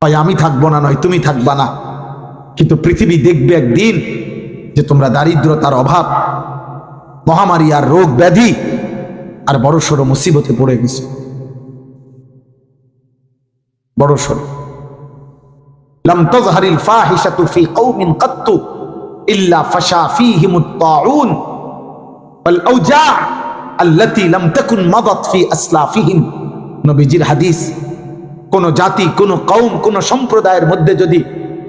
হয় আমি থাকবো না, নয় তুমি থাকবা না। কিন্তু পৃথিবী দেখবে একদিন যে তোমরা দারিদ্রতার অভাব, মহামারী আর রোগ ব্যাধি আর বড়সড় মুসিবতে পড়ে গেছে। বড়সড়। লাম তাযহারিল ফাহিশাতু ফি কওমিন কাত্তু ইল্লা ফাশা ফীহিমুত তাউন ওয়াল আওজা আল্লাতী লাম তাকুন মাদাত ফি আসলাফিহিম। নবীজির হাদিস, কোন জাতি, কোন কওম, কোন সম্প্রদায়ের মধ্যে যদি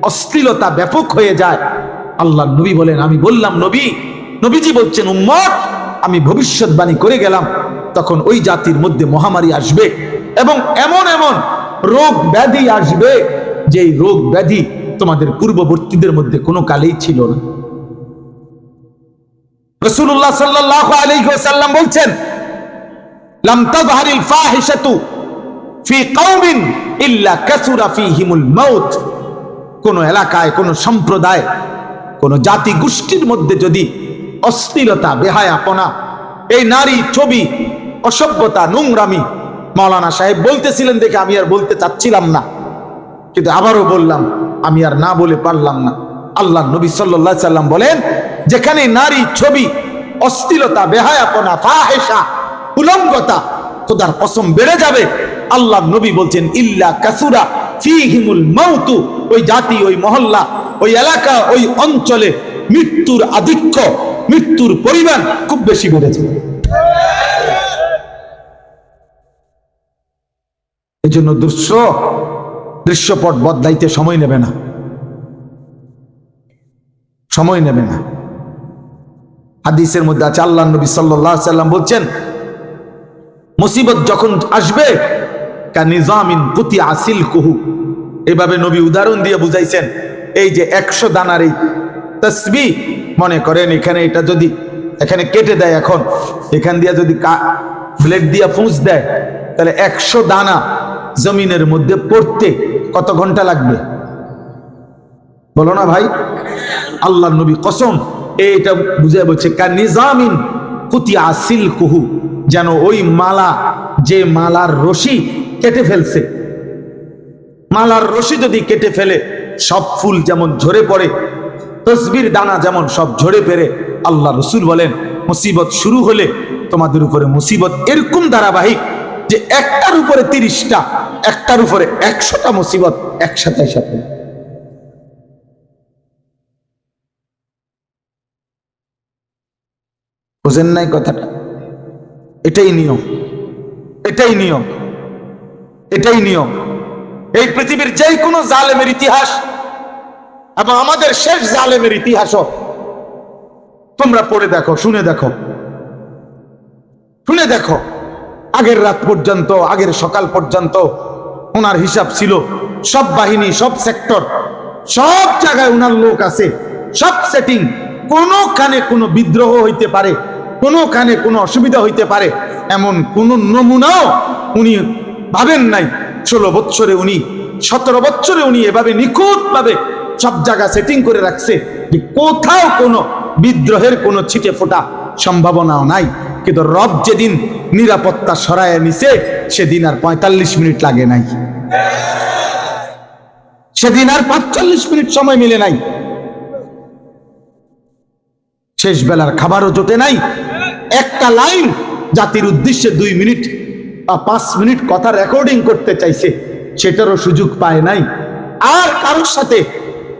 অশ্লীলতা ব্যাপক হয়ে যায়, আল্লাহ নবী বলেন, আমি বললাম নবীজি বলছেন, উম্মত আমি ভবিষ্যৎবাণী করে গেলাম, তখন ওই জাতির মধ্যে মহামারী আসবে এবং এমন এমন রোগ ব্যাধি আসবে যে রোগ ব্যাধি তোমাদের পূর্ববর্তীদের মধ্যে কোনো কালেই ছিল না। রাসূলুল্লাহ সাল্লাল্লাহু আলাইহি ওয়াসাল্লাম বলছেন, লাম তাযহারিল ফাহিশাতু ফি কওমিন ইল্লা কাসুরা ফীহিমুল মাউত। কোন এলাকায়, কোন সম্প্রদায়, কোন জাতি গোষ্ঠীর মধ্যে যদি অশ্লীলতা, বেহায়াপনা, এই নারী ছবি, অসভ্যতা, নোংরামি, মাওলানা সাহেব বলতেছিলেন দেখে আমি আর বলতে চাচ্ছিলাম না, কিন্তু আবারও বললাম, আমি আর না বলে পারলাম না। আল্লাহ নবী সাল্লাল্লাহু আলাইহি সাল্লাম বলেন, যেখানে নারী ছবি, অশ্লীলতা, বেহায়াপনা, ফাহিশা, উলঙ্গতা, খোদার কসম বেড়ে যাবে। আল্লাহ নবী বলছেন, ইল্লা কাসুরা ফীহিমুল মাউতু। ওই জাতি, ওই মহল্লা, ওই এলাকা, ওই অঞ্চলে মৃত্যুর আধিক্য, মৃত্যুর পরিমাণ খুব বেশি বেড়ে যাবে। এই জন্য দৃশ্যপট বদলাইতে সময় নেবে না, সময় নেবে না। হাদিসের মধ্যে আছে, আল্লাহ নবী সাল্লাল্লাহু আলাইহি সাল্লাম বলছেন, মুসিবত যখন আসবে, কানিজামিন কুতিয়া সিলকুহু। এভাবে নবী উদাহরণ দিয়ে বুঝাইছেন, এই যে 100 দানার এই তাসবিহ, মনে করেন এখানে এটা যদি এখানে কেটে দেয়, এখন এখান দিয়ে যদি ব্লেড দিয়ে ফুঁস দেয়, তাহলে 100 দানা জমিনের মধ্যে পড়তে কত ঘন্টা লাগবে? বলো না ভাই। আল্লাহ নবী কসম এইটা বুঝে বলছে, কানিজামিন কুতিয়া সিলকুহু, যেন ওই মালা, যে মালার রশি কেটে ফেলছে, মালার রশি যদি কেটে ফেলে, সব ফুল যেমন ঝরে পড়ে, তসবির দানা যেমন সব ঝরে পড়ে। আল্লাহ রসুল বলেন, মুসিবত শুরু হলে তোমাদের উপরে মুসিবত এরকম ধারাবাহিক যে একটার উপরে 30টা, একটার উপরে 100টা মুসিবত একসাথে সাথে। বুঝেন নাই কথাটা? এটাই নিয়ম, এটাই নিয়ম, এটাই নিয়ম। এই পৃথিবীর যে কোনো জালেমের ইতিহাস এবং আমাদের শেষ জালেমের ইতিহাসও তোমরা পড়ে দেখো, শুনে দেখো, শুনে দেখো। আগের রাত পর্যন্ত, আগের সকাল পর্যন্ত ওনার হিসাব ছিল, সব বাহিনী, সব সেক্টর, সব জায়গায় ওনার লোক আছে, সব সেটিং। কোনোখানে কোনো বিদ্রোহ হইতে পারে, কোনোখানে কোনো অসুবিধা হইতে পারে, এমন কোন নমুনাও উনি ভাবেন নাই। 16 বছরে উনি, 17 বছরে উনি এভাবে নিখুঁত ভাবে সব জায়গা সেটিং করে রাখছে যে কোথাও কোনো বিদ্রোহের কোনো ছিটে ফোটা সম্ভাবনাও নাই। কিন্তু রব যেদিন নিরাপত্তা সরায় নিছে, সেদিন আর 45 মিনিট লাগে নাই, সেদিন আর 45 মিনিট সময় মিলে নাই, শেষ বেলার খাবারও জোটে নাই। একটা লাইন জাতির উদ্দেশ্যে 2 মিনিট বা 5 মিনিট কথা রেকর্ডিং করতে চাইছে, সেটারও সুযোগ পায় নাই, আর কারোর সাথে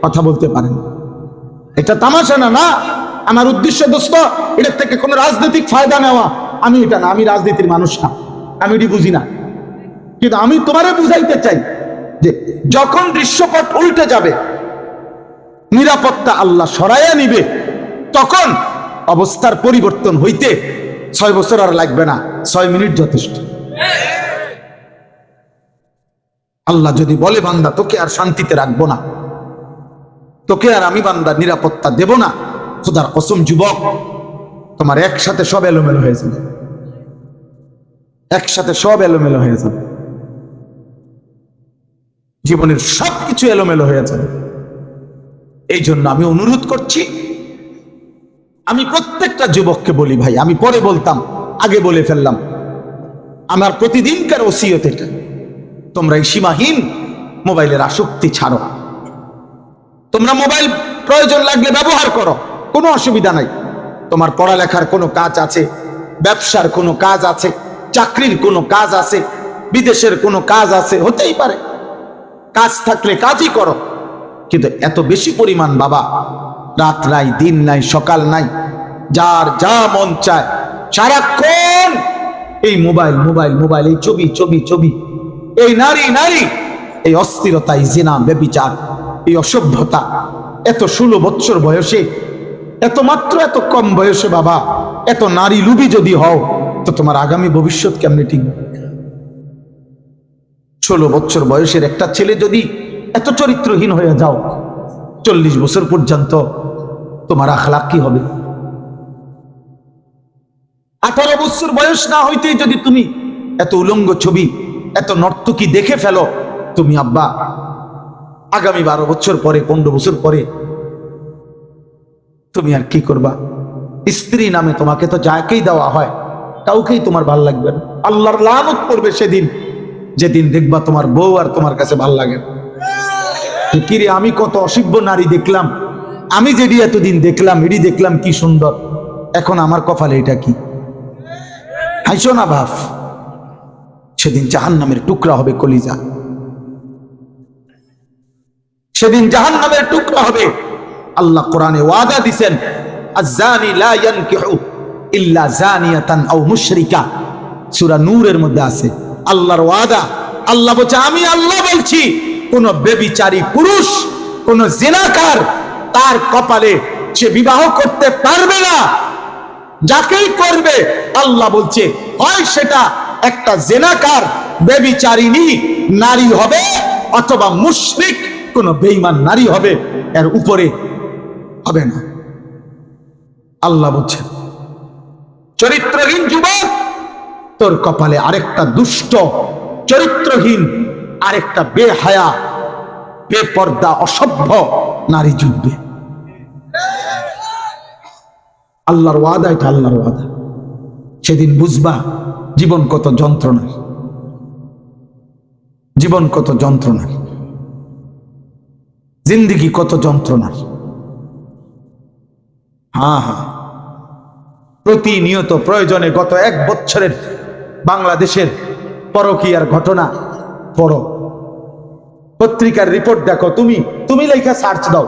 কথা বলতে পারেন। এটা তামাশা না, না। আমার উদ্দেশ্য দোস্ত, এটার থেকে কোনো রাজনৈতিক ফায়দা নেওয়া, আমি এটা না, আমি রাজনীতির মানুষ না, আমি এটি বুঝি না। কিন্তু আমি তোমারে বুঝাইতে চাই যে যখন দৃশ্যপট উল্টে যাবে, নিরাপত্তা আল্লাহ সরাইয়া নিবে, তখন অবস্থার পরিবর্তন হইতে 6 বছর আর লাগবে না, 6 মিনিট যথেষ্ট। আল্লাহ যদি বলে, বান্দা তোকে আর শান্তিতে রাখবো না, তোকে আর আমি বান্দা নিরাপত্তা দেব না, খোদার কসম যুবক, তোমার একসাথে সব এলোমেলো হয়ে যাবে, একসাথে সব এলোমেলো হয়ে যাবে, জীবনের সবকিছু এলোমেলো হয়ে যাবে। এই জন্য আমি অনুরোধ করছি, আমি প্রত্যেকটা যুবককে বলি, ভাই, আমি পরে বলতাম, আগে বলে ফেললাম, আমার প্রতিদিনকার ওসিয়ত এটা, তোমরা এই সীমাহীন মোবাইলের আসক্তি ছাড়ো। তোমরা মোবাইল প্রয়োজন লাগলে ব্যবহার করো, কোনো অসুবিধা নাই। তোমার পড়ালেখার কোনো কাজ আছে, ব্যবসার কোনো কাজ আছে, চাকরির কোনো কাজ আছে, বিদেশের কোনো কাজ আছে, হতেই পারে। কাজ থাকলে কাজই করো, কিন্তু এত বেশি পরিমাণ বাবা, রাত নাই, দিন নাই, সকাল নাই, যার যা মন চায় সারাক্ষণ এই মোবাইল মোবাইল মোবাইল, এই ছবি ছবি ছবি, এই নারী নারী, এই অস্থিরতা, এই জিনা, ব্যভিচার, এই অসভ্যতা। এত 16 বছর বয়সে, এত মাত্র এত কম বয়সে বাবা এত নারী লুবি যদি হও, তো তোমার আগামী ভবিষ্যৎ কেমনে টিকবে? 16 বছর বয়সের একটা ছেলে যদি এত চরিত্রহীন হয়ে যাও, 40 বছর পর্যন্ত তোমার আখলাক কি হবে? 18 বছর বয়স না হইতেই যদি তুমি এত উলঙ্গ ছবি, এত নর্তকী দেখে ফেলো, তুমি আব্বা আগামী 12 বছর পরে, 15 বছর পরে তুমি আর কি করবা? স্ত্রী নামে তোমাকে তো যাকেই দেওয়া হয়, কাউকেই তোমার ভাল লাগবে না। আল্লাহর লানত পড়বে সেদিন, যেদিন দেখবা তোমার বউ আর তোমার কাছে ভাল লাগে না। কিরে, আমি কত অসভ্য নারী দেখলাম, আমি যেটি এতদিন দেখলাম, এটি দেখলাম কি সুন্দর, এখন আমার কপালে এটা কি? হাইসো না ভাব, সেদিন জাহান্নামের টুকরা হবে কলিজা, সেদিন জাহান্নামের টুকরা হবে। আল্লাহ কোরআনে ওয়াদা দিবেন, আয-যানি লা ইয়ানকিহু ইল্লা যানিয়াতান আও মুশরিকা, সূরা নূরের মধ্যে আছে আল্লাহর ওয়াদা। আল্লাহ বলছে, আমি আল্লাহ বলছি, কোন বেবিচারী পুরুষ, কোন জিনাকার, তার কপালে সে বিবাহ করতে পারবে না। যাকেই করবে আল্লাহ বলছে, হয় সেটা একটা জিনাকার বেবিচারিণী নারী হবে, অথবা মুশরিক কোন বেঈমান নারী হবে, এর উপরে হবে না। আল্লাহ বলছেন, চরিত্রহীন যুবক, তোর কপালে আরেকটা দুষ্ট, চরিত্রহীন, আরেকটা বেহায়া, বেপর্দা, অসভ্য নারী জুটবে। আল্লাহর ওয়াদা, এটা আল্লাহর ওয়াদা। সেদিন বুঝবা জীবন কত যন্ত্রণার, জীবন কত যন্ত্রণার, জিন্দেগি কত যন্ত্রণার। হ্যাঁ হ্যাঁ, প্রতিনিয়ত প্রয়োজনে গত 1 বছরের বাংলাদেশের পরকীয়ার ঘটনা পড়ো, পত্রিকার রিপোর্ট দেখো, তুমি লেখা সার্চ দাও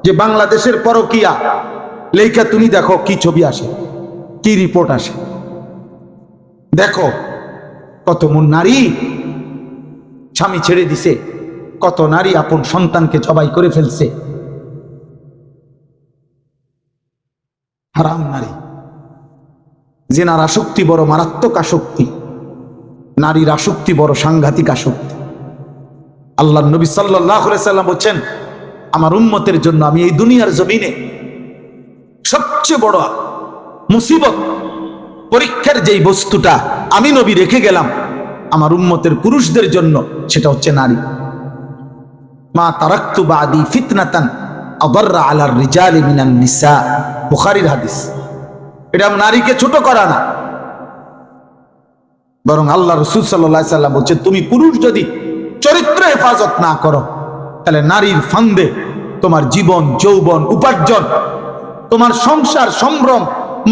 যে বাংলাদেশের পরকীয়া, লেখা তুমি দেখো কি ছবি আসে, কি রিপোর্ট আসে। দেখো কত মন নারী স্বামী ছেড়ে দিছে, কত নারী আপন সন্তানকে জবাই করে ফেলছে। হারাম নারী। জিনার আসক্তি বড় মারাত্মক আসক্তি, নারীর আসক্তি বড় সাংঘাতিক আসক্তি। আল্লাহর নবী সাল্লাল্লাহু আলাইহি সাল্লাম বলেন, আমার উম্মতের জন্য আমি এই দুনিয়ার জমিনে সবচেয়ে বড় মুসিবত, পরীক্ষার যেই বস্তুটা আমি নবী রেখে গেলাম আমার উম্মতের পুরুষদের জন্য, সেটা হচ্ছে নারী। মা তারাকতু বাদি ফিতনাতান আদাররা আলার রিজালি মিনান নিসা, বুখারীর হাদিস। এটা নারীকে ছোট করা না, বরং আল্লাহ রাসূল সাল্লাল্লাহু আলাইহি সাল্লাম বলছেন, তুমি পুরুষ যদি চরিত্র হেফাজত না করো, তাহলে নারীর ফান্দে তোমার জীবন, যৌবন, উপার্জন, তোমার সংসার, সম্ভ্রম,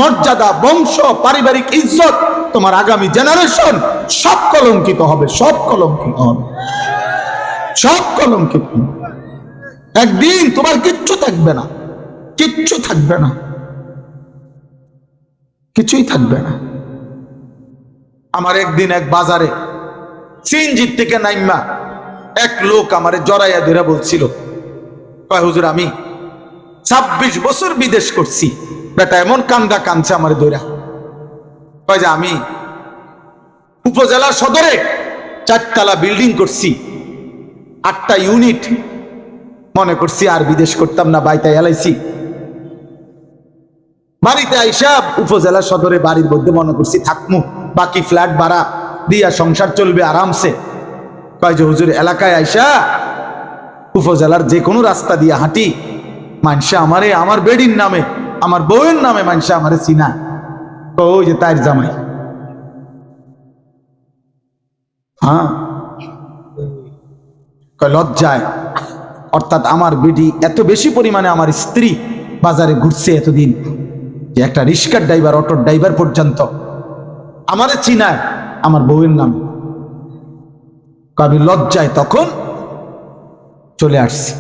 মর্যাদা, বংশ, পারিবারিক ইজ্জত, তোমার আগামী জেনারেশন সব কলঙ্কিত হবে, সব কলঙ্কিত হবে, সব কলঙ্কিত। একদিন তোমার কিচ্ছু থাকবে না, কিচ্ছু থাকবে না, কিছুই থাকবে না। আমার একদিন এক বাজারে সিএনজির থেকে নাইমা এক লোক আমারে জড়াইয়া ধরে বলছিল, কয় হুজুর আমি 26 বছর বিদেশ করছি। বেটা এমন কান্দা কাঁদছে আমার দৌড়া, কয় যে আমি উপজেলা সদরে 4 তলা বিল্ডিং করছি, 8টা ইউনিট, মনে করছি আর বিদেশ করতাম না, বাইতে এলাইছি। বাড়িতে আইসা উপজেলা সদরে বাড়ির মধ্যে মনে করছি থাকমু, বাকি ফ্ল্যাট ভাড়া দিয়া সংসার চলবে আরামসে। কয় যে হুজুর এলাকায় আইসা উপজেলার যে কোনো রাস্তা দিয়া হাঁটি, মানুষে আমারে, আমার বেডির নামে, আমার বউয়ের নামে মানুষে আমারে চিনা, ওই যে তার জামাই। হ্যাঁ, কয় লজ্জায়, অর্থাৎ আমার বিডি এত বেশি পরিমাণে আমার স্ত্রী বাজারে ঘুরছে এতদিন যে একটা রিক্সার ড্রাইভার, অটোর ড্রাইভার পর্যন্ত আমারে চিনায় আমার বউয়ের নাম। আমি লজ্জায় তখন চলে আসছি,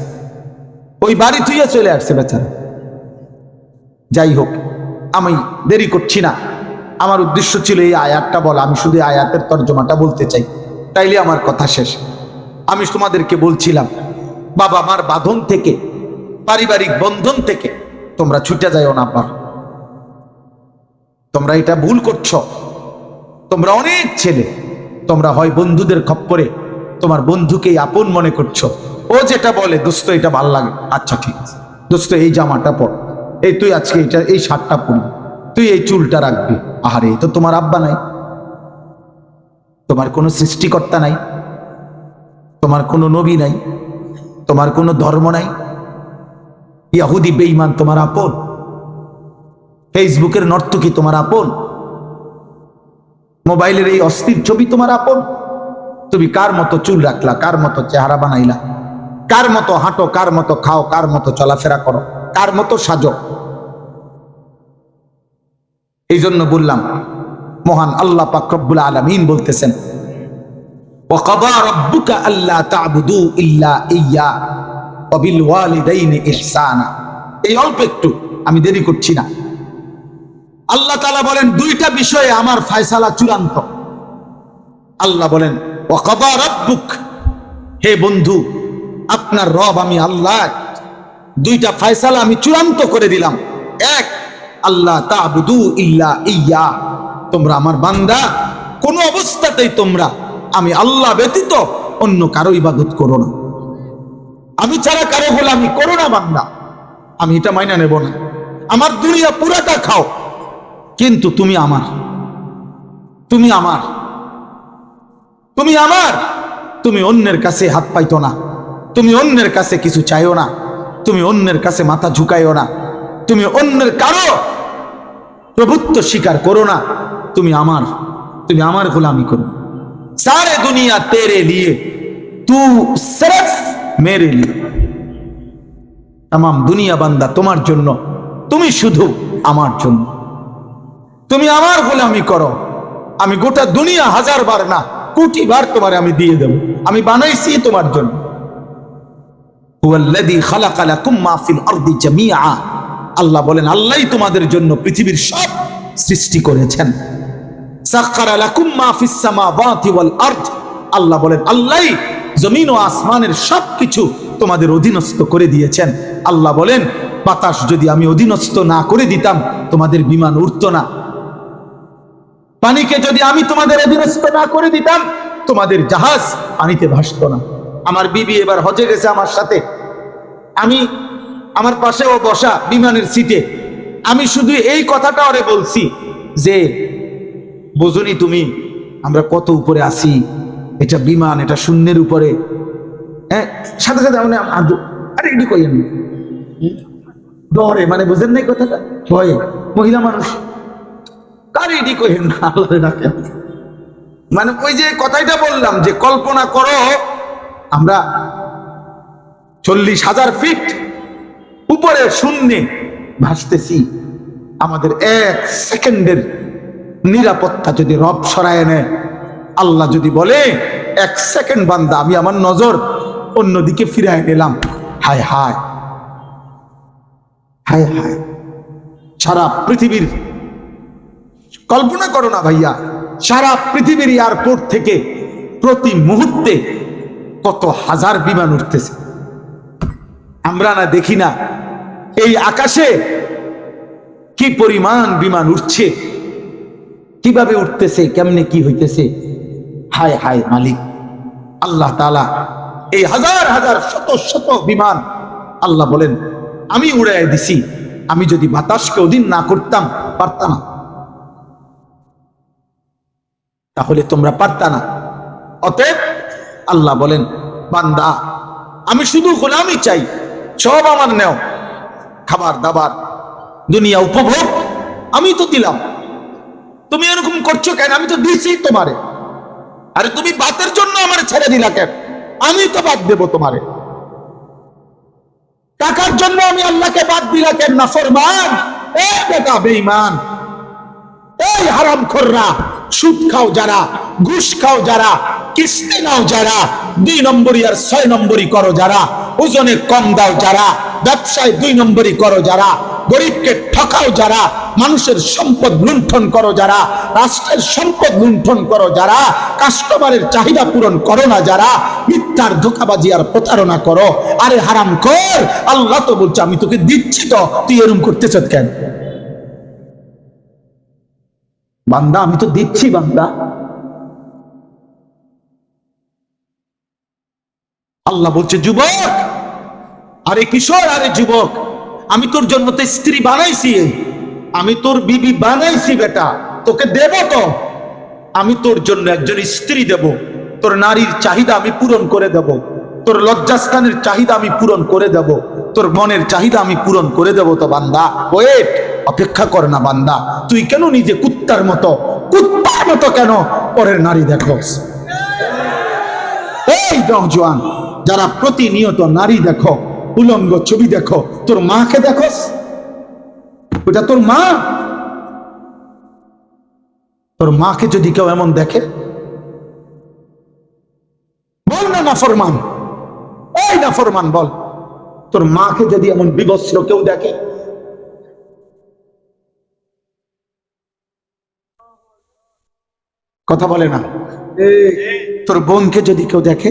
ওই বাড়ি থুইয়া চলে আসছে বেচারা। যাই হোক, আমি দেরি করছি না, আমার উদ্দেশ্য ছিল এই আয়াতটা বলা। আমি শুধু আয়াতের তর্জমাটা বলতে চাই, তাইলে আমার কথা শেষ। আমি তোমাদেরকে বলছিলাম বাবা মার বাঁধন থেকে, পারিবারিক বন্ধন থেকে তোমরা ছুটে যাও না। বাবা, তোমরা এটা ভুল করছো। তোমরা অনেক ছেলে, তোমরা হয় বন্ধুদের খপ্পরে তোমার বন্ধুকেই আপন মনে করছো। ও যেটা বলে দোস্ত এটা ভাল লাগে, আচ্ছা ঠিক আছে দোস্ত এই জামাটা পর, এই তুই আজকে এটা এই শার্টটা পরবি, তুই এই চুলটা রাখবি। আরে তো তোমার আব্বা নাই, তোমার কোনো সৃষ্টিকর্তা নাই, তোমার কোনো নবী নাই, তোমার কোনো ধর্ম নাই। ইহুদি বেঈমান তোমার আপন, ফেসবুকের নর্তকী তোমার আপন, মোবাইলের এই অস্থির ছবি তোমার আপন। তুমি কার মতো চুল রাখলা, কার মতো চেহারা বানাইলা, কার মতো হাঁটো, কার মতো খাও, কার মতো চলাফেরা করো, কার মতো সাজো। এই জন্য বললাম, মহান আল্লাহ পাক রব্বুল আলামিন বলতেছেন ওয়া ক্বাদা রাব্বুকা আল্লা তা'বুদু ইল্লা ইয়্যা ওয়া বিল ওয়ালিদাইনি ইহসানা। এই অল্প একটু, আমি দেরি করছি না। আল্লাহ তাআলা বলেন দুইটা বিষয়ে আমার ফয়সালা চূড়ান্ত। আল্লাহ বলেন ওয়া ক্বাদা রাব্বুক, হে বন্ধু আপনার রব আমি আল্লাহ দুইটা ফয়সালা আমি চূড়ান্ত করে দিলাম। এক, আল্লাহ তা'বুদু ইল্লা ইয়্যা, তোমরা আমার বান্দা, কোন অবস্থাতেই তোমরা আমি আল্লাহ ব্যতীত অন্য কারো ইবাদত করো না। আমি ছাড়া কারো গোলামি করো না বান্দা, আমি এটা মাইনা নেব না। আমার দুনিয়া পুরাটা খাও, কিন্তু তুমি আমার, তুমি আমার, তুমি আমার। তুমি অন্যের কাছে হাত পাইতো না, তুমি অন্যের কাছে কিছু চাইও না, তুমি অন্যের কাছে মাথা ঝুঁকাইও না, তুমি অন্যের কারো প্রভুত্ব স্বীকার করো না। তুমি আমার, তুমি আমার গোলামি করো। सारे दुनिया तेरे लिए, तू सिर्फ मेरे लिए। तमाम दुनिया बंदा तुम्हार জন্য, তুমি শুধু আমার জন্য। তুমি আমার গোলামি করো, আমি গোটা দুনিয়া হাজার বার না কোটি বার তোমারে আমি দিয়ে দেব। আমি বানাইছি তোমার জন্য। হুয়াল্লাযী খালাকা লাকুম মা ফিল আরদি জামিআ, আল্লাহ বলেন আল্লাহই তোমাদের জন্য পৃথিবীর সব সৃষ্টি করেছেন। সাখখারা লাকুম মা ফিস সামাওয়াতি ওয়াল আরদ, আল্লাহ বলেন আল্লাহই জমিন ও আসমানের সবকিছু তোমাদের অধীনস্থ করে দিয়েছেন। আল্লাহ বলেন বাতাস যদি আমি অধীনস্থ না করে দিতাম তোমাদের বিমান উড়তো না। পানিকে যদি আমি তোমাদের অধীনস্থ না করে দিতাম তোমাদের জাহাজ পানিতে ভাসতো না। আমার বিবি এবার হজে গেছে আমার সাথে, আমি আমার পাশেও বসা বিমানের সিটে, আমি শুধু এই কথাটা ওরে বলছি যে বুঝুনি তুমি আমরা কত উপরে আছি, এটা বিমান, এটা শূন্যের উপরে। হ্যাঁ, সাথে সাথে মানে আরে এটি কইেন ডরে, মানে বুঝেন নাই কথাটা, ভয়ে মহিলা মানুষ কারে এটি কইেন না, আল্লাহ ডাকেন। মানে ওই যে কথাটা বললাম যে কল্পনা করো আমরা 40,000 ফিট উপরে শূন্যে ভাসতেছি, আমাদের এক সেকেন্ডের নিরাপত্তা যদি রব সরায় নেয়, আল্লাহ যদি বলে এক সেকেন্ড বান্দা আমি আমার নজর অন্যদিকে ফিরায় নিলাম, হায় হায় হায় হায়। সারা পৃথিবীর কল্পনা করো না ভাইয়া, সারা পৃথিবীর এয়ারপোর্ট থেকে প্রতি মুহূর্তে কত হাজার বিমান উঠতেছে, আমরা না দেখি না। এই আকাশে কি পরিমাণ বিমান উঠছে, কিভাবে উঠতেছে, কেমনে কি হইতেছে, হায় হায় মালিক আল্লাহ তাআলা। এই হাজার হাজার শত শত বিমান আল্লাহ বলেন আমি উড়াই দিছি, আমি যদি বাতাসকে অধীন না করতাম পারতা না, তাহলে তোমরা পারতা না। অতএব আল্লাহ বলেন বান্দা আমি শুধু গোলামি চাই, সব আমার নেও, খাবার দাবার দুনিয়া উপভোগ আমি তো দিলাম, তুমি এরকম করছো কেন? আমি তো দিয়েছি তোমারে। আরে তুমি বাতের জন্য আমার ছেড়ে দিলা কেন? আমি তো বাদ দেব তোমারে। টাকার জন্য আমি আল্লাহকে বাদ দিলা কেন নাফরমান? এ বেটা বেঈমান, এই হারামখোররা, সুদ খাও যারা, ঘুষ খাও যারা, কিস্তি নাও যারা, 2 নম্বরই আর 6 নম্বরই করো যারা, ওজনে কম দাও যারা, ব্যবসায় 2 নম্বরই করো যারা, গরিবকে ঠকাও যারা, মানুষের সম্পদ লুণ্ঠন করো যারা, রাষ্ট্রের সম্পদ লুণ্ঠন করো যারা, কাস্টমারের চাহিদা পূরণ করো না যারা, মিথ্যার ধোঁকাবাজি আর প্রতারণা করো। আরে হারামখোর, আল্লাহ তো বলছে আমি তোকে দিচ্ছি, তো তুই এরকম করতেছ কেন? বান্দা আমি তো দিচ্ছি বান্দা। আল্লাহ বলছে যুবক, আরে কিশোর, আরে যুবক, আমি তোর জন্য তো স্ত্রী বানাইছি, আমি তোর বিবি বানাইছি বেটা, তোকে দেব তো। আমি তোর জন্য একজন স্ত্রী দেব, তোর নারীর চাহিদা আমি পূরণ করে দেব, তোর লজ্জাস্থানের চাহিদা আমি পূরণ করে দেব, তোর মনের চাহিদা আমি পূরণ করে দেব। তো বান্দা ওয়েট, অপেক্ষা কর না বান্দা। তুই কেন নিজে কুত্তার মতো কেন পরের নারী দেখোস? এই নওজোয়ান যারা প্রতিনিয়ত নারী দেখো, উলঙ্গ ছবি দেখো, তোর মাকে দেখোস? ওটা তোর মা? তোর মাকে যদি কেউ এমন দেখে, বল না নাফরমান, এই নাফরমান বল, তোর মাকে যদি এমন বিবস্ত্র কেউ দেখে, কথা বলে না, তোর বোনকে যদি কেউ দেখে,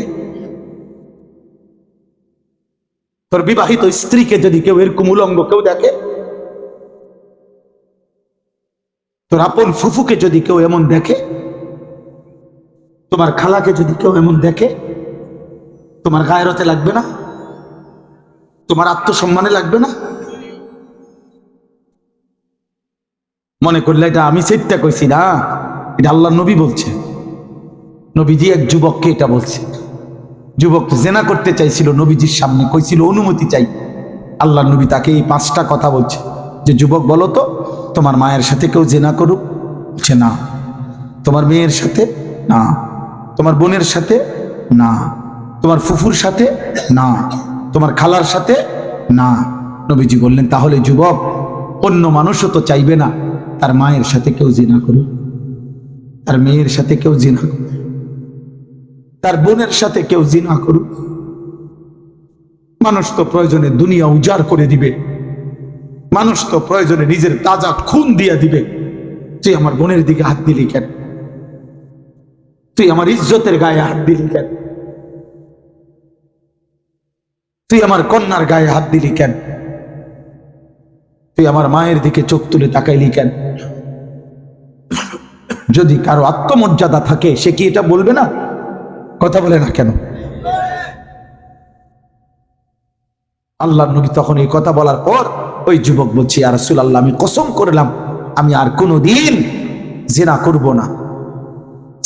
তোর বিবাহিত স্ত্রীকে যদি কেউ এরকম উলঙ্গ কেউ দেখে, তোর আপন ফুফুকে যদি কেউ এমন দেখে, তোমার খালাকে যদি কেউ এমন দেখে, তোমার গায়রতে লাগবে না? তোমার আত্মসম্মানে লাগবে না? মনে করলে এটা আমি সেটটা কইছি না, এটা আল্লাহ নবী বলছে। নবীজি এক যুবককে এটা বলছে। যুবক জেনা করতে চাইছিল, নবীজির সামনে কইছিল অনুমতি চাই। আল্লাহ নবী তাকে এই 5টা কথা বলছে যে যুবক বলো তো, তোমার মায়ের সাথে কেউ জেনা করুক? বলছে না। তোমার মেয়ের সাথে? না। তোমার বোনের সাথে? না। তোমার ফুফুর সাথে? না। তোমার খালার সাথে? না। নবীজি বললেন তাহলে যুবক, অন্য মানুষও তো চাইবে না তার মায়ের সাথে কেউ জেনা করুক, তার মেয়ের সাথে কেউ জিনা করুক, তার বোনের সাথে কেউ জিনা করুক। মানুষ তো প্রয়োজনে দুনিয়া উজাড় করে দিবে, মানুষ তো প্রয়োজনে নিজের তাজা খুন দিয়ে দিবে। তুই আমার বোনের দিকে হাত দিলি কেন? তুই আমার ইজ্জতের গায়ে হাত দিলি কেন? তুই আমার কন্যার গায়ে হাত দিলি কেন? তুই আমার মায়ের দিকে চোখ তুলে তাকাইলি কেন? যদি কারো আত্মমর্যাদা থাকে সে কি এটা বলবে না? কথা বলে না কেন? আল্লাহ নবী তখন এই কথা বলার পর ওই যুবক বলছে, ইয়া রাসূলুল্লাহ, আমি কসম করলাম আমি আর কোনোদিন জিনা করব না।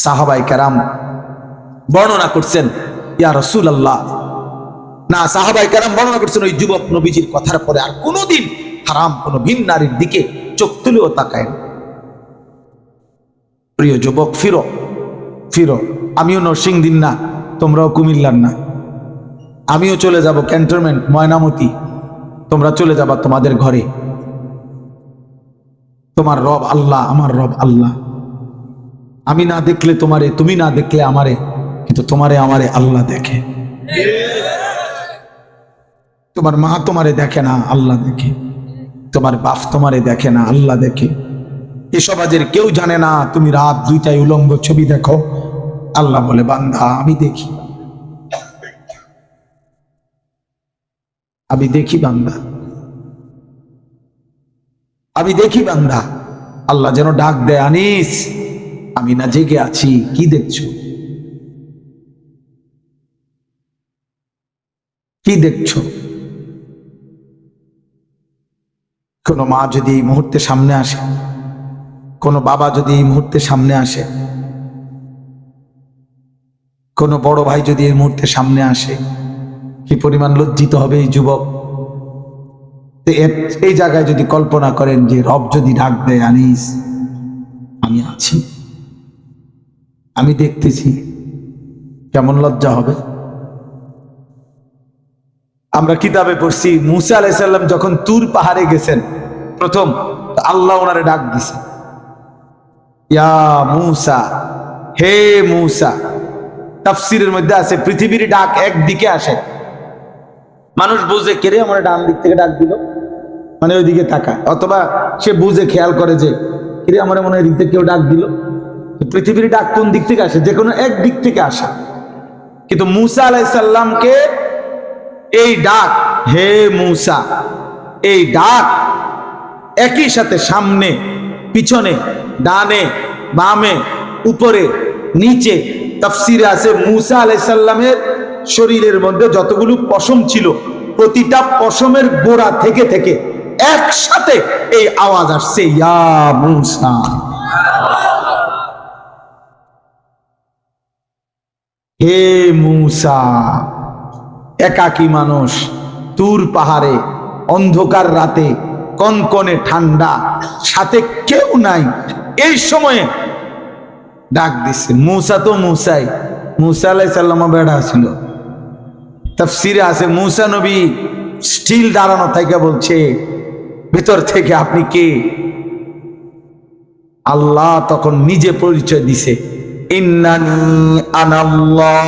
সাহাবায়ে কেরাম বর্ণনা করছেন, ইয়া রাসূলুল্লাহ, না, সাহাবায়ে কেরাম বর্ণনা করছেন ওই যুবক নবীজির কথার পরে আর কোনোদিন হারাম কোনো ভিন নারীর দিকে চোখ তুলেও তাকায় না। প্রিয় যুবক, ফিরো ফিরো। আমিও নরসিংদীর না, তোমরাও কুমিল্লার না। আমিও চলে যাব ক্যান্টনমেন্ট ময়নামতি, তোমরা চলে যাবা তোমাদের ঘরে। তোমার রব আল্লাহ, আমার রব আল্লাহ। আমি না দেখলে তোমারে, তুমি না দেখলে আমারে, কিন্তু তোমারে আমারে আল্লাহ দেখে। তোমার মা তোমারে দেখে না, আল্লাহ দেখে। তোমার বাপ তোমারে দেখে না, আল্লাহ দেখে। এসব আজের কেউ জানে না। তুমি রাত 2টায় উলঙ্গ ছবি দেখো, আল্লাহ বলে বান্দা আমি দেখি, আমি দেখি বান্দা, আমি দেখি বান্দা। আল্লাহ যেন ডাক দেয়, আনিস আমি না জেগে আছি, কি দেখছো? কি দেখছো? কোনো মা যদি এই মুহূর্তে সামনে আসে, কোনো বাবা যদি এই মুহূর্তে সামনে আসে, কোনো বড় ভাই যদি এই মুহূর্তে সামনে আসে, কি পরিমাণ লজ্জিত হবে এই যুবক। এই জায়গায় যদি কল্পনা করেন যে রব যদি ডাক দেয়, আনিস আমি আছি, আমি দেখতেছি, কেমন লজ্জা হবে। আমরা কিতাবে পড়ছি মুসা আলাইহিস সালাম যখন তুর পাহাড়ে গেছেন প্রথম, আল্লাহ ওনারে ডাক দিছে, ইয়া মুসা, হে মুসা। তাফসীরের মধ্যে আছে পৃথিবীর ডাক একদিকে আসে, মানুষ বুঝে কেড়ে আমার ডান দিক থেকে ডাক দিল, মানে ওইদিকে তাকায়, অথবা সে বুঝে খেয়াল করে যে কেড়ে আমার মনে হয় এদিক থেকে কেউ ডাক দিল। পৃথিবীর ডাক কোন দিক থেকে আসে? যে কোনো এক দিক থেকে আসা। কিন্তু মুসা আলাইহিস সালামকে এই ডাক, হে মুসা, এই ডাক একই সাথে সামনে পিছনে ডানে বামে উপরে নিচে। তাফসীরে আছে মুসা আলাইহিস সালামের শরীরের মধ্যে যতগুলো পশম ছিল প্রতিটা পশমের গোড়া থেকে থেকে একসাথে এই আওয়াজ আসছে, ইয়া মুসা। হে মুসা। একাকী মানুষ তুর পাহাড়ে অন্ধকার রাতে কনকনে ঠান্ডা, সাথে কেউ নাই, এই সময়ে ডাক দিচ্ছে। মুসা তো মুসাই, মুসা আলাইহিস সালাম বেড়া ছিল। তাফসীরে আছে মুসা নবী স্টিল দাঁড়ানো থেকে বলছে ভেতর থেকে, আপনি কে? আল্লাহ তখন নিজে পরিচয় দিছে, ইন্নানি আনাল্লাহ।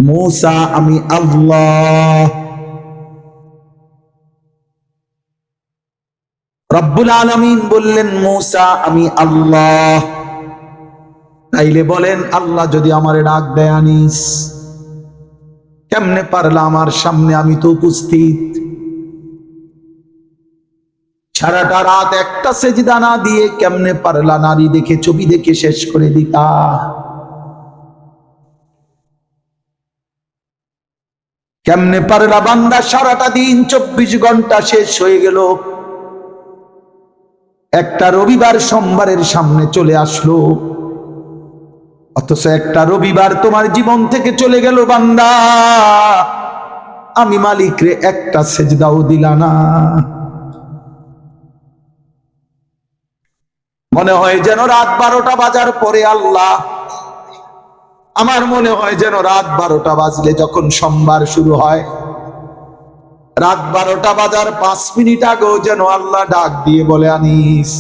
মুসা, আমি আল্লাহ। রব্বুল আলামিন বললেন, মুসা আমি আল্লাহ। তাইলে বলেন, আল্লাহ যদি আমারে ডাক দেয় আনিস, কেমনে পারলা আমার সামনে? আমি তো উপস্থিত। সারাটা রাত একটা সেজদা না দিয়ে কেমনে পারলা নারী দেখে ছবি দেখে শেষ করে দিতা? কেমনে পারলা বান্দা সারাটা দিন 24 ঘন্টা শেষ হয়ে গেল, একটা রবিবার সোমবারের সামনে চলে আসলো, অথচ একটা রবিবার তোমার জীবন থেকে চলে গেল বান্দা, আমি মালিক রে একটা সেজদাও দিলা না। মনে হয় যেন রাত 12টা বাজার পরে আল্লাহ, আমার মনে হয় যেন রাত 12টা বাজলে যখন সোমবার শুরু হয়, রাত 12টা বাজার 5 মিনিট আগেও যেন আল্লাহ ডাক দিয়ে বলে আনিস।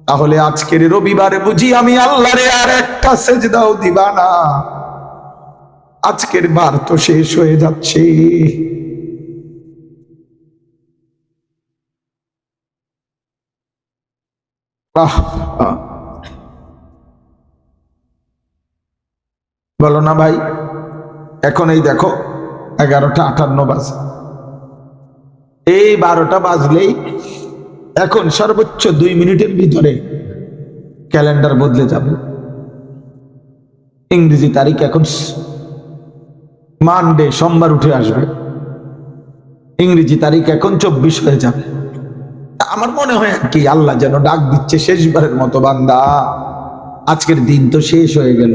তাহলে আজকের রবিবারে বুঝি আমি আল্লাহরে আর একটা সেজদাও দিবা না? আজকের বার তো শেষ হয়ে যাচ্ছে। বলো না ভাই? এখন এই দেখো 11:58 বাজে, এই 12টা বাজলেই এখন সর্বোচ্চ 2 মিনিটের ভিতরে ক্যালেন্ডার বদলে যাবে। ইংরেজি তারিখ এখন মানডে, সোমবার উঠে আসবে, ইংরেজি তারিখ এখন 24 হয়ে যাবে। আমার মনে হয় কি আল্লাহ যেন ডাক দিচ্ছে শেষবারের মতো, বান্দা আজকের দিন তো শেষ হয়ে গেল,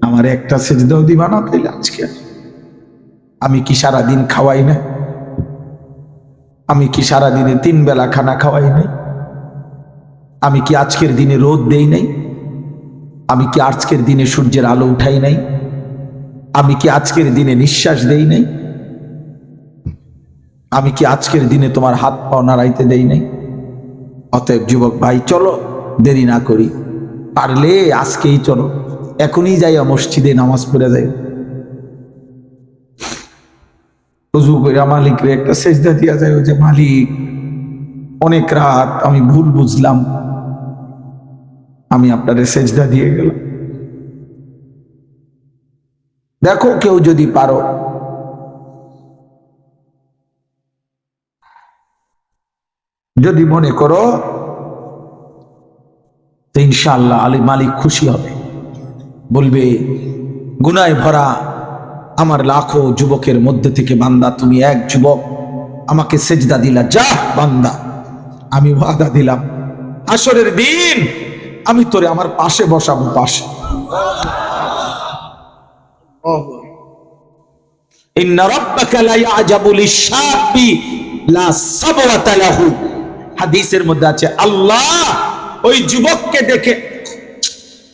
আমার একটা সেজদাও দিবা না? তাইলে আজকে আমি কি সারাদিন খাওয়াই না? আমি কি সারাদিনে 3 বেলা খানা খাওয়াই নাই? আমি কি আজকের দিনে রোদ দেই নাই? আমি কি আজকের দিনে সূর্যের আলো উঠাই নাই? আমি কি আজকের দিনে নিঃশ্বাস দেই নাই? আমি কি আজকের দিনে তোমার হাত পাও নাড়াইতে দেই নাই? অতএব যুবক ভাই, চলো দেরি না করি, পারলে আজকেই চলো, এখনই যাইয়া মসজিদে নামাজ পড়ে যাই, ওযু করে মালিকরে একটা সেজদা দিয়া যায়, যে মালিক অনেক রাত আমি ভুল বুঝলাম, আমি আপনারে সেজদা দিয়ে গেলাম। দেখো কেউ যদি পারো, যদি মনে করো তো ইনশাআল্লাহ আলী মালিক খুশি হবে, বলবে গুনায় ভরা আমার লাখো যুবকের মধ্যে থেকে বান্দা তুমি এক যুবক আমাকে সেজদা দিলা, যা বান্দা আমি ওয়াদা দিলাম আসরের দিন আমি তোরে আমার পাশে বসাবো, পাশে। ইন্না রাব্বাকা লা ইয়াজাবু লিশ-শাবি লা সাবওয়াতা লাহু, হাদিসের মধ্যে আছে আল্লাহ ওই যুবককে দেখে,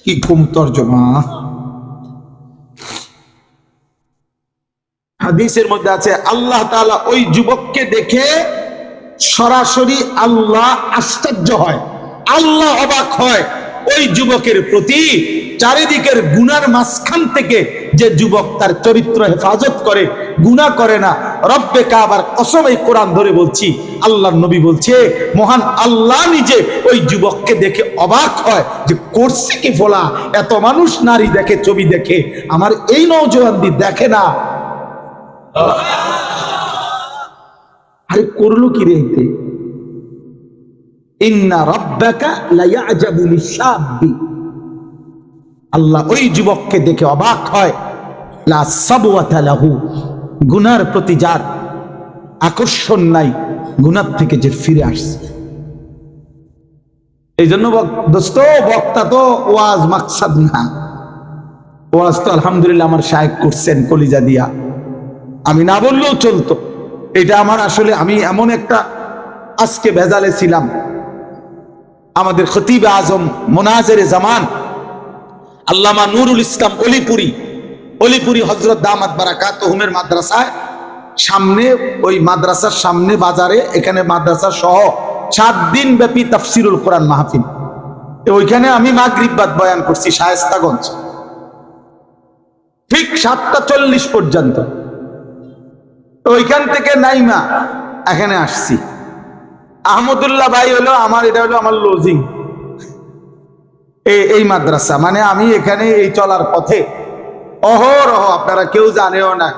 কি ঘুম তর্জমা, হাদিসের মধ্যে আছে আল্লাহ তাআলা ওই যুবককে দেখে সরাসরি আল্লাহ আশ্চর্য হয়, আল্লাহ অবাক হয় ওই যুবকের প্রতি। চারিদিকের গুনার মাঝখান থেকে যে যুবক তার চরিত্র হেফাজত করে, গুনাহ করে না, রব্বে কাবার কসম, এই কোরআন ধরে বলছি, আল্লাহর নবী বলছে মহান আল্লাহ নিজে ওই যুবককে দেখে অবাক হয় যে করছে কি ফলা, এত মানুষ নারী দেখে, ছবি দেখে, আমার এই নওজোয়ানদি দেখে না, আরে করলো কি রে? ইন্না রাব্বাকা লায়াজাবু লিশাব্বি, আল্লাহ ওই যুবককে দেখে অবাক হয়, লা সাবওয়াতা লাহু, গুনার প্রতি যার আকর্ষণ নাই, গুনার থেকে যে ফিরে আসছে। এই জন্য দোস্ত, বক্তা তো ওয়াজ মাকসাদ না, ওয়াজ তো আলহামদুলিল্লাহ আমার শায়েখ করছেন কলিজা দিয়া, আমি না বললেও চলতো। এটা আমার আসলে, আমি এমন একটা আজকে ভেজালে ছিলাম, আমাদের খতিব আজম মোনাজেরে জামান আল্লামা নুরুল ইসলাম অলিপুরি হযরত দামাত বারাকাতুহুমের মাদ্রাসায় সামনে, ওই মাদ্রাসার সামনে বাজারে, এখানে মাদ্রাসা সহ 7 দিন ব্যাপী তাফসিরুল কোরআন মাহফিল, ওইখানে আমি মাগরিব বাদ বয়ান করছি শায়েস্তাগঞ্জ, ঠিক 7টা 40 পর্যন্ত। ওইখান থেকে নাইমা এখানে আসছি। আহমদুল্লাহ ভাই হলো আমার, এটা হলো আমার লজিং এই মাদ্রাসা, মানে আমি এখানে এই চলার পথে অহরহ, আপনারা কেউ জানেও না,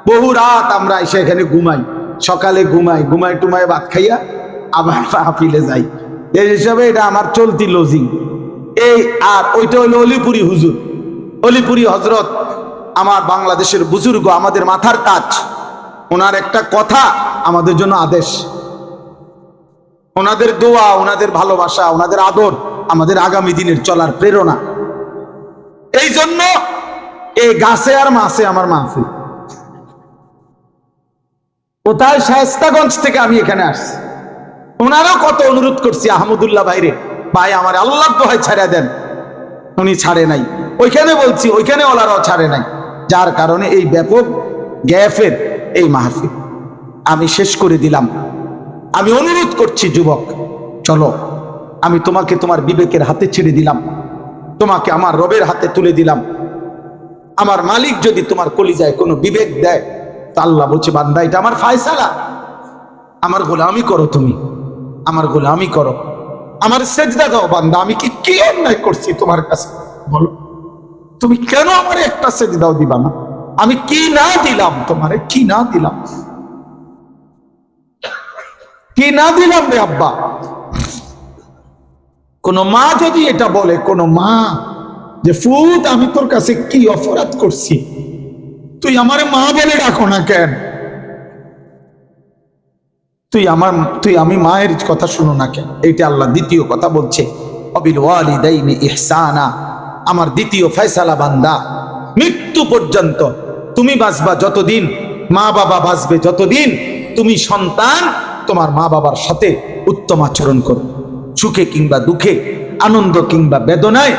বহু রাত আমরা এসে এখানে ঘুমাই, সকালে ঘুমাই টুমাই ভাত খাইয়া আবার মাহফিলে যাই, এই হিসাবে এটা আমার চলতি লজিং। এই আর ওইটা হলো অলিপুরি হুজুর, অলিপুরি হজরত আমার বাংলাদেশের বুজুর্গ, আমাদের মাথার তাজ, ওনার একটা কথা আমাদের জন্য আদেশ, ওনাদের দোয়া, ওনাদের ভালোবাসা, ওনাদের আদর আমাদের আগামী দিনের চলার প্রেরণা। এই জন্য এই গাছে আর মাছে আমার মাহফিল। কোথায়? শায়েস্তাগঞ্জ থেকে আমি এখানে আসছি। ওনারও কত অনুরোধ করছি, আহমদুল্লাহ ভাইরে, ভাই আমার আল্লাহর দোহাই ছাড়া দেন, উনি ছাড়ে নাই। ওইখানে বলছি, ওইখানে ওনারাও ছাড়ে নাই, যার কারণে এই ব্যাপক গ্যাপের এই মাহফিল আমি শেষ করে দিলাম। আমি অনুরোধ করছি যুবক, চলো, আমি তোমাকে তোমার বিবেকের হাতে ছেড়ে দিলাম, তোমাকে আমার রবের হাতে তুলে দিলাম। আমার মালিক যদি তোমার কলিজায় কোনো বিবেক দেয়, তা আল্লাহ বলছে বান্দা এটা আমার ফায়সালা, আমার গোলামি করো, তুমি আমার গোলামি করো, আমার সেজদা দাও বান্দা। আমি কি অন্যায় করছি তোমার কাছে বলো? তুমি কেন আমার একটা সেজদাও দিবা না? আমি কি না দিলাম তোমারে? কি না দিলাম? কি না দিলাম রে আব্বা? কোন মা যদি এটা বলে, কোন মা যে ফুত আমি তোর কাছে কি অপরাধ করছি, তুই আমারে মা বলে ডাকো না কেন? আমি মায়ের কথা শুনো না কেন? এইটা আল্লাহ দ্বিতীয় কথা বলছে, অবিল ওয়ালিদাইনি ইহসানা, আমার দ্বিতীয় ফয়সালা বান্দা, মৃত্যু পর্যন্ত তুমি বাঁচবা যতদিন, মা বাবা বাঁচবে যতদিন, তুমি সন্তান তোমার মা বাবার সাথে উত্তম আচরণ করো, সুখে কিংবা দুঃখে, আনন্দ কিংবা বেদনায়।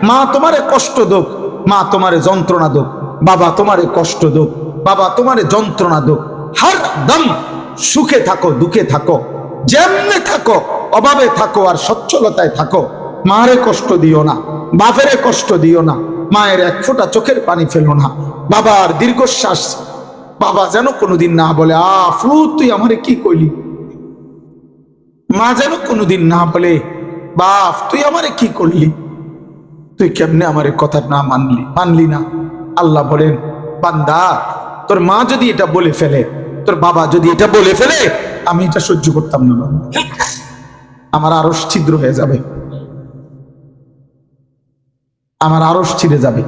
মা তোমারে কষ্ট দোক, মা তোমারে যন্ত্রণা দোক, বাবা তোমারে কষ্ট দোক, বাবা তোমারে যন্ত্রণা দোক, হরদম সুখে থাকো দুঃখে থাকো, যেমনে থাকো, অভাবে থাকো আর সচ্ছলতায় থাকো, মারে কষ্ট দিও না, বাপেরে কষ্ট দিও না, মায়ের এক ফোঁটা চোখের পানি ফেলো না, বাবার দীর্ঘশ্বাস বাবা যেন কোনোদিন না বলে আফু তুই আমারে কি কইলি, মা যেন কোনোদিন না বলে বাপ তুই আমারে কি করলি, তুই কেমনে আমারে কথা না মানলি না। আল্লাহ বলেন বান্দা, তোর মা যদি এটা বলে ফেলে, তোর বাবা যদি এটা বলে ফেলে, আমি এটা সহ্য করতাম না, আমার আরশ ছিদ্র হয়ে যাবে, আমার আরশ ছিঁড়ে যাবে।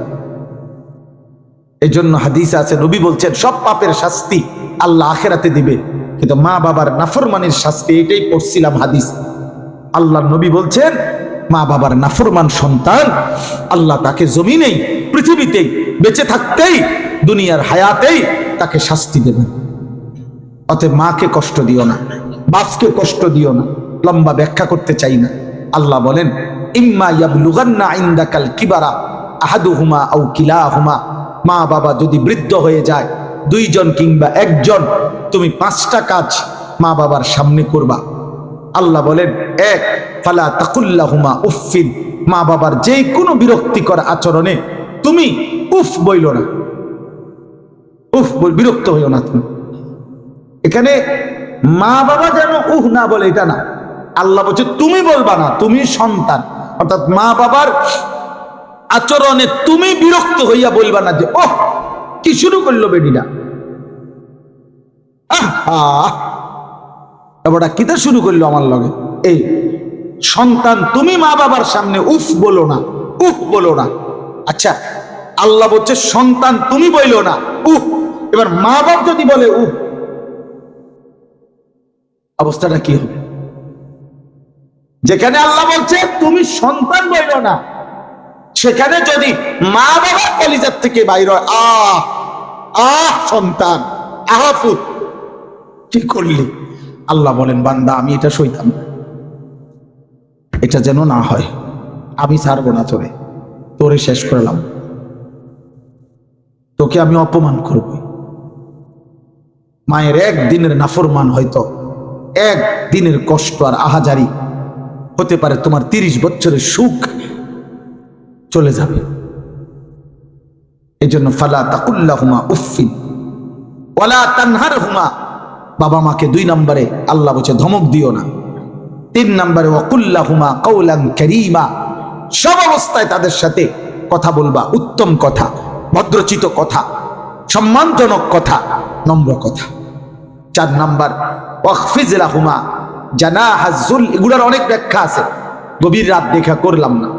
এই জন্য হাদিস আছে, নবী বলছেন সব পাপের শাস্তি আল্লাহ আখেরাতে দিবে, কিন্তু মা বাবার নাফরমানির শাস্তি, এটাই পড়ছিলাম হাদিস। আল্লাহ নবী বলছেন মা বাবার নাফরমান সন্তান আল্লাহ তাকে জমিনেই, পৃথিবীতেই, বেঁচে থাকতেই, দুনিয়ার হায়াতেই তাকে শাস্তি দেবেন। অতএব মাকে কষ্ট দিও না, বাপকে কষ্ট দিও না, লম্বা ব্যাখ্যা করতে চাই না। আল্লাহ বলেন ইম্মা ইয়াবলুগান্না ইনদাকাল কিবারা আহাদুহুমা আও কিলাহুমা, মা বাবা যদি বৃদ্ধ হয়ে যায়, দুইজন কিংবা একজন, তুমি 5টা কাজ মা বাবার সামনে করবা। আল্লাহ বলেন, এক, ফালা তাকুল্লাহুমা উফফিন, মা বাবার যে কোনো বিরক্তিকর আচরণে তুমি উফ বইল না, উফ বিরক্ত হইও না তুমি। এখানে মা বাবা যেন উহ না বলে এটা না, আল্লাহ বলছে তুমি বলবা না, তুমি সন্তান, অর্থাৎ মা বাবার আচরণে তুমি বিরক্ত হইয়া বলবা না যে ওহ কি শুরু করলো বেডিটা, এবারটা কিতা শুরু করলো আমার লগে। এই সন্তান তুমি মা বাবার সামনে উফ বলো না, উফ বলো না। আচ্ছা, আল্লাহ বলছে সন্তান তুমি বইলো না উফ, এবার মা বাপ যদি বলে উফ, অবস্থাটা কি হবে? যেখানে আল্লাহ বলছে তুমি সন্তান বইলো না, সেখানে যদি মা বাবার কলিজার থেকে বাইর হয় আহ আহ সন্তান, আহাফুত, কি করলি? আল্লাহ বলেন, বান্দা আমি এটা সইতাম না, এটা যেন না হয়, আমি ছাড়বো না তোরে, তোরে শেষ করলাম, তোকে আমি অপমান করব। মায়ের একদিনের নাফরমান হয়তো একদিনের কষ্ট আর আহাজারি হতে পারে তোমার 30 বছরের সুখ চলে যাবে। এই জন্য ফালা তাকুল্লাহুমা উফফিন ওয়ালা তানহারহুমা, বাবা মাকে 2 নম্বরে আল্লাহ বলছে ধমক দিও না। 3 নম্বরে ওয়াকুল্লাহুমা কাওলান কারীমা, সব অবস্থায় তাদের সাথে কথা বলবা উত্তম কথা, ভদ্রচিত কথা, সম্মানজনক কথা, নম্র কথা। 4 নম্বর ওয়াখফিজ লাহুমা জানাহাজ যুল, এগুলোর অনেক ব্যাখ্যা আছে, গভীর রাত দেখা করলাম না।